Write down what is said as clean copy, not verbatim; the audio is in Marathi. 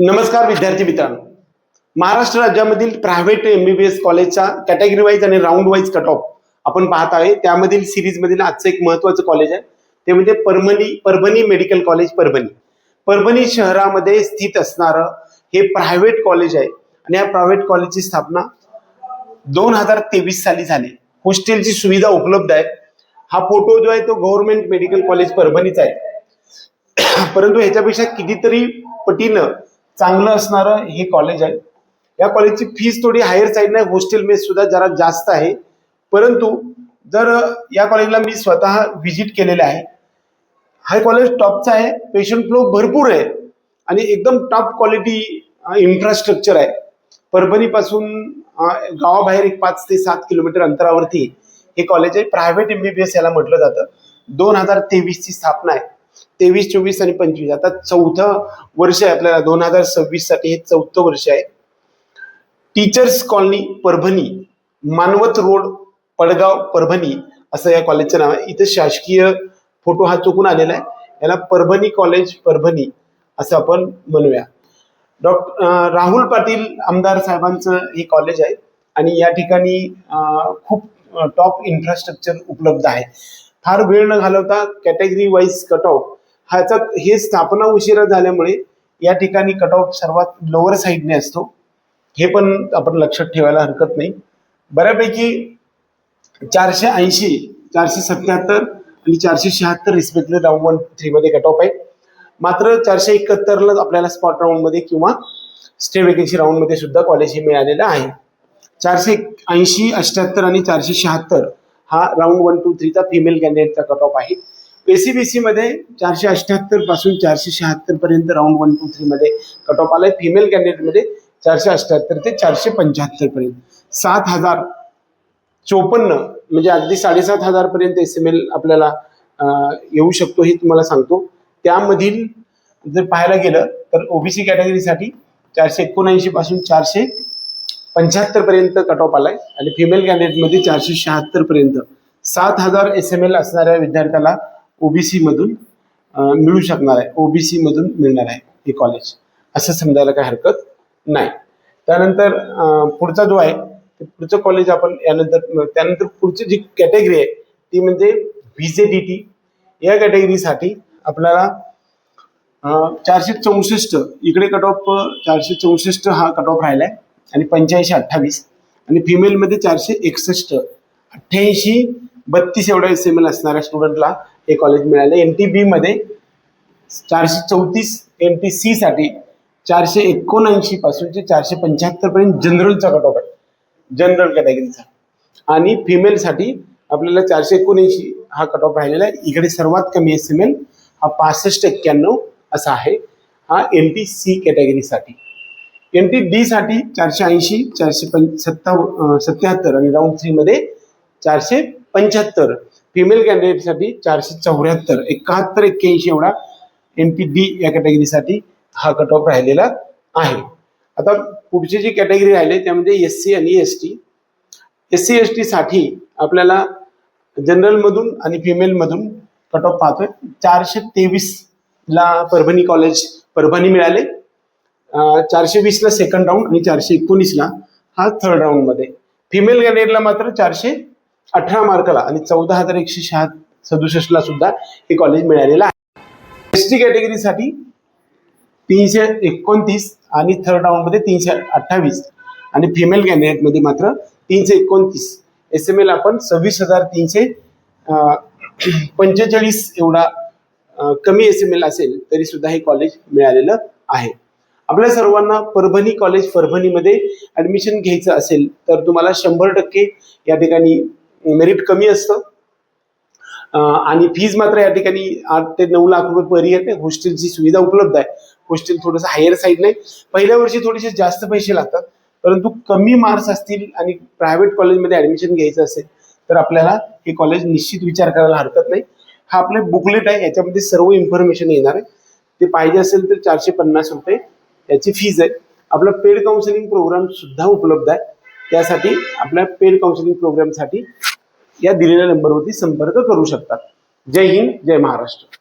नमस्कार विद्यार्थी मित्रांनो, महाराष्ट्र राज्यामधील प्रायव्हेट MBBS कॉलेजचा कॅटेगरी वाईज आणि राऊंड वाईज कट ऑफ आपण पाहत आहे. त्यामधील सिरीज मधील आजचं एक महत्त्वाचं कॉलेज आहे, ते म्हणजे परभणी मेडिकल कॉलेज परभणी शहरामध्ये स्थित असणारं हे प्रायव्हेट कॉलेज आहे. आणि या प्रायव्हेट कॉलेजची स्थापना 2023 साली झाली. हॉस्टेलची सुविधा उपलब्ध आहे. हा फोटो जो आहे तो गव्हर्नमेंट मेडिकल कॉलेज परभणीचा आहे, परंतु ह्याच्यापेक्षा कितीतरी पटीनं चांगलं असणारं हे कॉलेज आहे. या कॉलेजची फीस थोडी हायर साईड नाही, हॉस्टेल मेस सुद्धा जरा जास्त आहे. परंतु जर या कॉलेजला मी स्वतः व्हिजिट केलेलं आहे. हा कॉलेज टॉपचा आहे, पेशंट फ्लो भरपूर आहे आणि एकदम टॉप क्वालिटी इन्फ्रास्ट्रक्चर आहे. परभणीपासून गावाबाहेर एक 5 ते 7 किलोमीटर अंतरावरती हे कॉलेज आहे. प्रायव्हेट MBBS याला म्हटलं जातं. 2023 ची स्थापना आहे. 23, 24 आणि 25 आता 4थं वर्ष आहे आपल्याला. 2026 साठी हे 4थं वर्ष आहे. Teachers colony Parbhani, Manwat road, Padgaon, Parbhani असं या कॉलेजचं नाव आहे. इथं शासकीय फोटो हा चुकून आलेला आहे. याला परभणी कॉलेज परभणी असं आपण म्हणूया. राहुल पाटील आमदार साहेबांचं हे कॉलेज आहे आणि या ठिकाणी खूप टॉप इन्फ्रास्ट्रक्चर उपलब्ध आहे. फार वेळ न घालवता कॅटेगरी वाईज कट ऑफ ह्याचा हे स्थापना उशिरा झाल्यामुळे या ठिकाणी कट ऑफ सर्वात लोअर साईडने असतो. हे पण आपण लक्षात ठेवायला हरकत नाही. बऱ्यापैकी 480, 477 आणि 476 रिस्पेक्टिव्ह राऊंड 1, 3 मध्ये कट ऑफ आहे. मात्र 471 ला आपल्याला स्पॉट राऊंड मध्ये किंवा स्टे वेकेन्सी राऊंड मध्ये सुद्धा कॉलेज हे मिळालेलं आहे. 480, 78 आणि 476 हा राऊंड 1, 2, 3 चा फिमेल कॅन्डिडेटचा कट ऑफ आहे. ACBC मध्ये 478 पासून 476 पर्यंत राऊंड 1, 2, 3 मध्ये कट ऑफ आलाय. फिमेल कॅन्डिडेट मध्ये 478 ते 475 पर्यंत 7054 म्हणजे अगदी 7,500 पर्यंत SML आपल्याला येऊ शकतो हे तुम्हाला सांगतो. त्यामधील जर पाहायला गेलं तर OBC कॅटेगरीसाठी 479 पासून 475 पर्यंत कट ऑफ आलाय आणि फिमेल कॅन्डिडेट मध्ये 476 पर्यंत 7,000 SML असणाऱ्या विद्यार्थ्याला OBC मधून मिळू शकणार आहे. OBC मधून मिळणार आहे हे कॉलेज असं समजायला काही हरकत नाही. त्यानंतर पुढचा जो आहे पुढचं कॉलेज आपण त्यानंतर पुढची जी कॅटेगरी आहे ती म्हणजे VJDT. या कॅटेगरीसाठी आपल्याला 464 इकडे कट ऑफ 464 हा कट ऑफ राहिलाय आणि 85, 28 आणि फिमेल मध्ये 461, 88, 32 एवढा SML असणाऱ्या स्टुडंटला हे कॉलेज मिळाले. NTB मध्ये 434, NTC साठी 479 पासून ते 475 पर्यंत जनरलचा कट ऑफ आहे, जनरल कॅटेगरीचा. आणि फिमेल साठी आपल्याला 479 हा कट ऑफ राहिलेला आहे. इकडे सर्वात कमी SML हा 65-91 असा आहे हा NTC कॅटेगरीसाठी. NTD साठी 480, 477 आणि राऊंड 3 मध्ये 475. फिमेल कॅन्डिडेट साठी 474, 71, 81 एवढा NTD या कॅटेगरीसाठी हा कट ऑफ राहिलेला आहे. आता पुढची जी कॅटेगरी राहिली त्यामध्ये SC आणि ST. SC ST साठी आपल्याला जनरल मधून आणि फिमेल मधून कट ऑफ पाहतोय. 423 ला परभणी कॉलेज परभणी मिळाले, 420 ला सेकंड राऊंड आणि 419 ला हा थर्ड राऊंड मध्ये. फिमेल कॅन्डिडेटला मात्र 418 मार्कला आणि 14,167 ला सुद्धा हे कॉलेज मिळालेलं आहे. ST कॅटेगरीसाठी 329 आणि थर्ड राऊंड मध्ये 328 आणि फिमेल कॅन्डिडेट मध्ये मात्र 329. SML आपण 26,345 एवढा कमी SML असेल तरी सुद्धा हे कॉलेज मिळालेलं आहे. आपल्या सर्वांना परभणी कॉलेज परभणीमध्ये ऍडमिशन घ्यायचं असेल तर तुम्हाला 100% या ठिकाणी मेरिट कमी असतं आणि फीज मात्र या ठिकाणी 8 ते 9 लाख रुपये पर इयर आहे. हॉस्टेलची सुविधा उपलब्ध आहे. हॉस्टेल थोडंसं हायर साईड नाही, पहिल्या वर्षी थोडेसे जास्त पैसे लागतात, परंतु कमी मार्क्स असतील आणि प्रायव्हेट कॉलेजमध्ये ऍडमिशन घ्यायचं असेल तर आपल्याला हे कॉलेज निश्चित विचार करायला हरकत नाही. हा आपले बुकलेट आहे, याच्यामध्ये सर्व इन्फॉर्मेशन येणार आहे. ते पाहिजे असेल तर 450 रुपये याची फीज आहे. आपला पेड काउन्सिलिंग प्रोग्राम सुद्धा उपलब्ध आहे. त्यासाठी आपल्या पेड काउन्सिलिंग प्रोग्रामसाठी या दिलेल्या नंबरवरती संपर्क करू शकतात. जय हिंद, जय महाराष्ट्र.